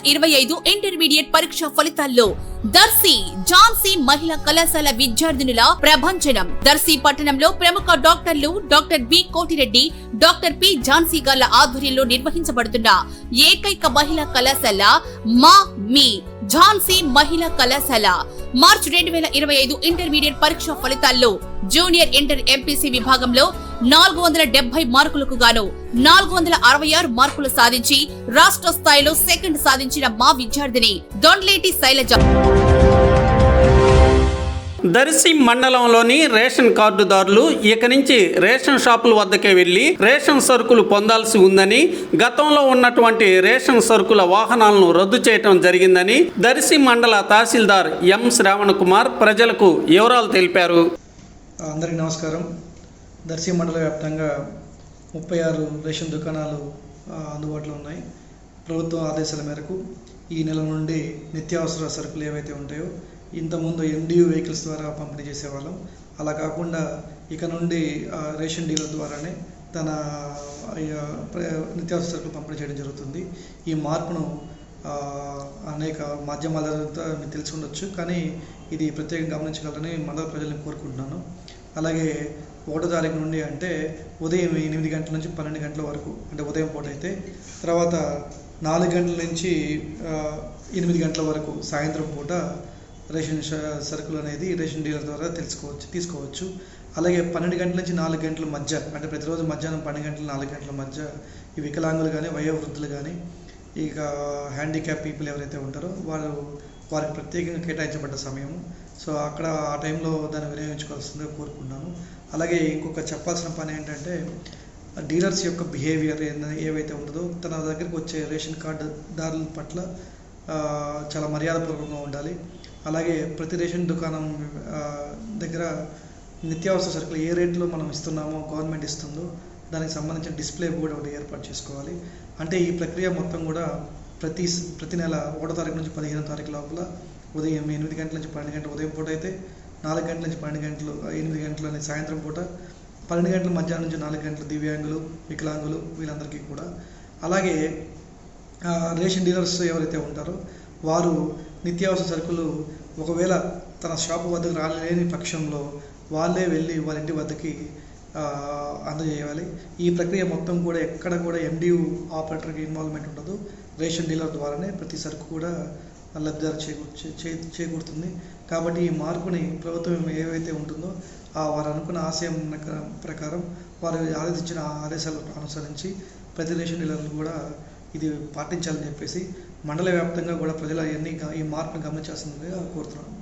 2025 intermediate పరీక్ష ఫలితాల్లో దర్శి ఝాన్సీ మహిళా కళాశాల విద్యార్థినుల ప్రభంజనం. దర్శి పట్టణంలో ప్రముఖ డాక్టర్లు doctor B Kotireddy, doctor P Jhansi గార్ల ఆధ్వర్యంలో నిర్వహించబడుతున్న ఏకైక మహిళా కళాశాల మీ ఝాన్సీ మహిళా కళాశాల. మార్చి 2025 ఇంటర్మీడియట్ పరీక్ష ఫలితాల్లో జూనియర్ ఇంటర్ ఎంపీసీ విభాగంలో 470 మార్కులకు గాను 466 మార్కులు సాధించి రాష్ట్ర స్థాయిలో సెకండ్ సాధించిన మా విద్యార్థిని దొండ్లేటి శైలజ. దర్శి మండలంలోని రేషన్ కార్డుదారులు ఇక నుంచి రేషన్ షాపుల వద్దకే వెళ్లి రేషన్ సరుకులు పొందాల్సి ఉందని, గతంలో ఉన్నటువంటి రేషన్ సరుకుల వాహనాలను రద్దు చేయడం జరిగిందని దర్శి మండల తహసీల్దార్ ఎం శ్రావణ్ కుమార్ ప్రజలకు వివరాలు తెలిపారు. అందరికీ నమస్కారం. దర్శి మండల వ్యాప్తంగా 36 రేషన్ దుకాణాలు అందుబాటులో ఉన్నాయి. ప్రభుత్వం ఆదేశాల మేరకు ఈ నెల నుండి నిత్యావసర సరుకులు ఏవైతే ఉంటాయో ఇంతకుముందు MDU వెహికల్స్ ద్వారా పంపిణీ చేసేవాళ్ళం. అలా కాకుండా ఇక నుండి రేషన్ డీలర్ ద్వారానే తన నిత్యావసర సరుకులు పంపిణీ చేయడం జరుగుతుంది. ఈ మార్పును అనేక మాధ్యమాల ద్వారా మీకు తెలిసి ఉండొచ్చు, కానీ ఇది ప్రత్యేకంగా గమనించగలరని మండల ప్రజలను కోరుకుంటున్నాను. అలాగే 1వ తారీఖు నుండి అంటే ఉదయం 8 గంటల నుంచి 12 గంటల వరకు, అంటే ఉదయం పూట అయితే, తర్వాత 4 గంటల నుంచి 8 గంటల వరకు సాయంత్రం పూట రేషన్ సరుకులు అనేది రేషన్ డీలర్ ద్వారా తీసుకోవచ్చు. అలాగే 12 గంటల నుంచి 4 గంటల మధ్య, అంటే ప్రతిరోజు మధ్యాహ్నం 12 గంటల 4 గంటల మధ్య ఈ వికలాంగులు కానీ వయోవృద్ధులు కానీ ఇక హ్యాండిక్యాప్ పీపుల్ ఎవరైతే ఉంటారో వారికి ప్రత్యేకంగా కేటాయించబడ్డ సమయం. సో అక్కడ ఆ టైంలో దాన్ని వినియోగించుకోవాల్సిందిగా కోరుకుంటున్నాను. అలాగే ఇంకొక చెప్పాల్సిన పని ఏంటంటే, డీలర్స్ యొక్క బిహేవియర్ ఏవైతే ఉంటుందో తన దగ్గరికి వచ్చే రేషన్ కార్డుదారుల పట్ల చాలా మర్యాదపూర్వకంగా ఉండాలి. అలాగే ప్రతి రేషన్ దుకాణం దగ్గర నిత్యావసర సరుకులు ఏ రేట్లో మనం ఇస్తున్నామో, గవర్నమెంట్ ఇస్తుందో దానికి సంబంధించిన డిస్ప్లే బోర్డు ఒకటి ఏర్పాటు చేసుకోవాలి. అంటే ఈ ప్రక్రియ మొత్తం కూడా ప్రతి నెల 1వ తారీఖు నుంచి 15వ తారీఖు లోపల ఉదయం 8 గంటల నుంచి 12 గంటల ఉదయం పూట అయితే, 4 గంటల నుంచి 12 గంటలు 8 గంటలు అనేది సాయంత్రం పూట, 12 గంటల మధ్యాహ్నం నుంచి 4 గంటలు దివ్యాంగులు, వికలాంగులు వీళ్ళందరికీ కూడా. అలాగే రేషన్ డీలర్స్ ఎవరైతే ఉంటారో వారు నిత్యావసర సరుకులు ఒకవేళ తన షాపు వద్దకు రాలేని పక్షంలో వాళ్ళే వెళ్ళి వాళ్ళ ఇంటి వద్దకి అందజేయాలి. ఈ ప్రక్రియ మొత్తం కూడా ఎక్కడ కూడా MDU ఆపరేటర్కి ఇన్వాల్వ్మెంట్ ఉండదు. రేషన్ డీలర్ ద్వారానే ప్రతి సరుకు కూడా లబ్ధిదారు చేకూరుతుంది. కాబట్టి ఈ మార్పుని ప్రభుత్వం ఏవైతే ఉంటుందో వారు అనుకున్న ఆశయం ప్రకారం వారు ఆదేశించిన ఆదేశాలను అనుసరించి ప్రతి రేషన్ డీలర్లు కూడా ఇది పాటించాలని చెప్పేసి మండల వ్యాప్తంగా కూడా ప్రజలు ఈ మార్పును గమనించాల్సిందిగా కోరుతున్నాను.